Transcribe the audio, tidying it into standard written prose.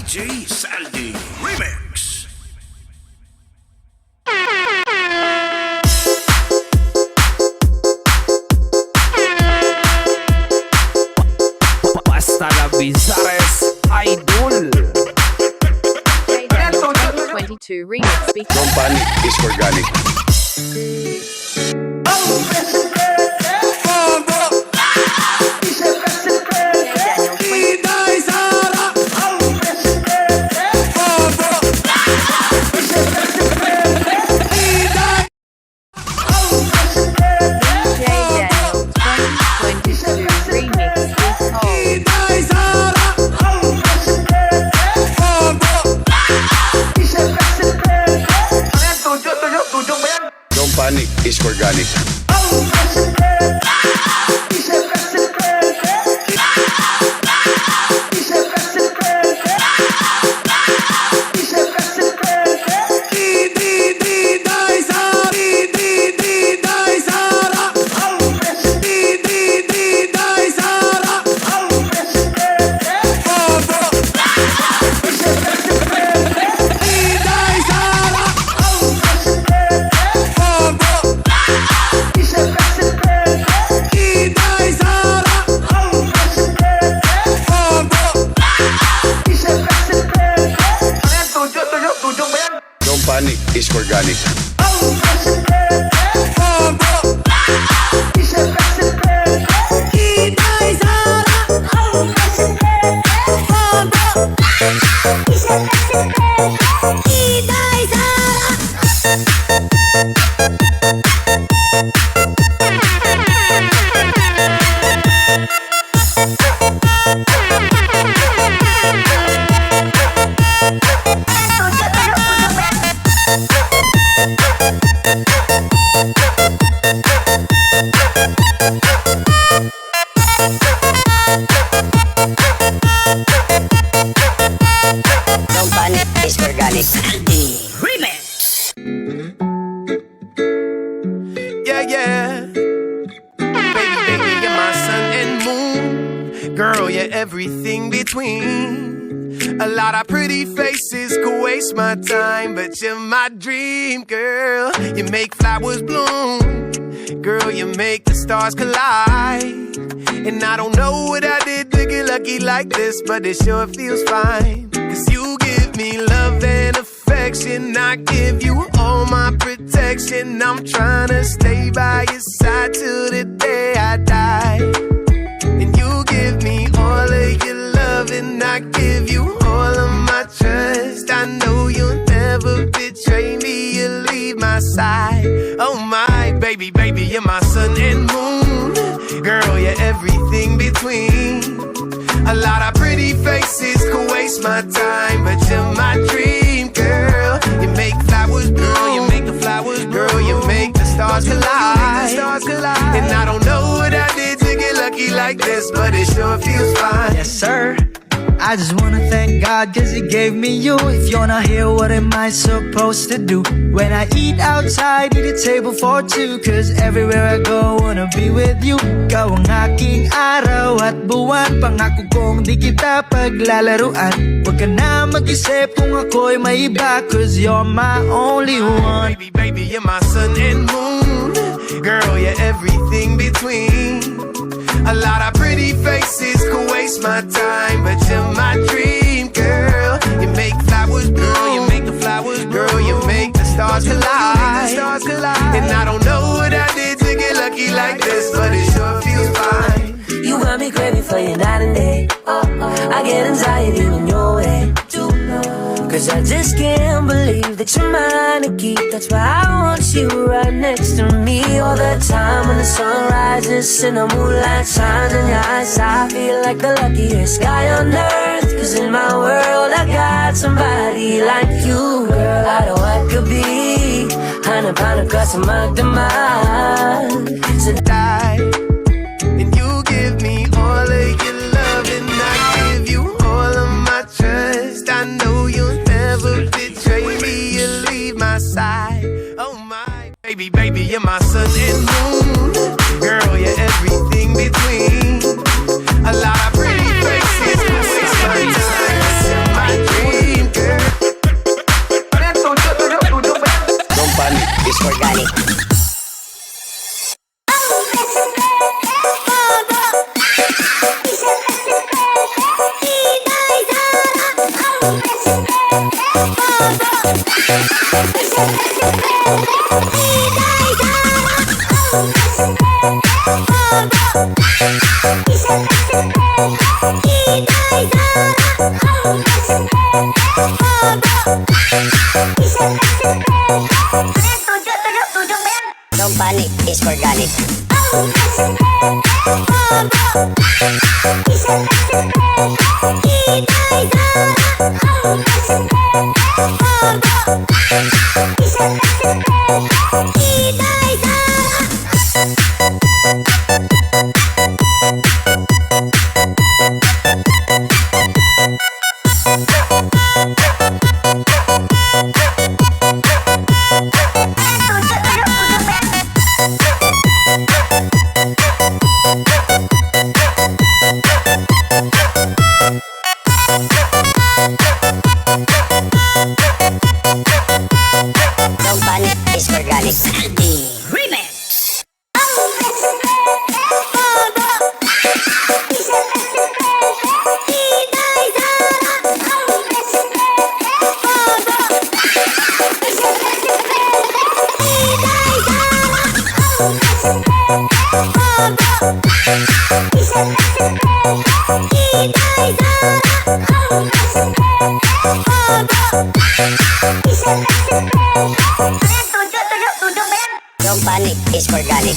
DJ Saldi Remix. Basta la Bizares Idol. 22 remix beat. Don't panic, it's organic. Don't panic, it's organic. Don't panic, it's organic. Don't panic, it's organic. Remix. Yeah, yeah. Baby, baby, you're my sun and moon. Girl, you're everything between. A lot of pretty faces could waste my time, but you're my dream, girl. You make flowers bloom. Girl, you make the stars collide. And I don't know what I did to get lucky like this, but it sure feels fine. Cause you give me love and affection, I give you all my protection. I'm trying to stay by your side till the day I die. And you give me all of your love and I give you all of my trust. I know you'll never betray me, you'll leave my side. Oh my baby, baby, you're my sun and moon. Girl, you're everything between. A lot of pretty faces could waste my time, but you're my dream, girl. You make flowers bloom, you make the flowers, girl. You make the stars collide, And I don't know what I did to get lucky like this, but it sure feels fine. Yes, sir. I just wanna thank God cause he gave me you. If you're not here, what am I supposed to do? When I eat outside, eat a table for two. Cause everywhere I go, wanna be with you. Ikaw ang aking araw at buwan. Pangako kong di kita paglalaruan. Huwag ka na mag-isip kung ako'y may iba. Cause you're my only one. Baby, baby, you're my sun and moon. Girl, you're everything between. A lot of pretty faces could waste my time, but you're my dream, girl. You make flowers bloom, you make the flowers, girl. You make the stars collide, And I don't know what I did to get lucky like this, but it sure feels fine. You got me craving for you night and day. I get anxiety when you're away. Cause I just can't believe that you're mine to keep. That's why I want you right next to me all the time. When the sun rises and the moonlight shines in your eyes, I feel like the luckiest guy on earth. Cause in my world I got somebody like you, girl. I know I could be hanap-hanap ka sa magdamag. So Die. And you give me all of your love, and I give you all of my trust. I know you'll never betray me, you'll leave my side. Oh my baby, baby, you're my sun and moon. Girl, you're everything between. A lot of pretty faces could waste my time. It's in my dream. Don't panic, it's organic. Don't panic, it's organic. Remix. Don't panic, it's organic.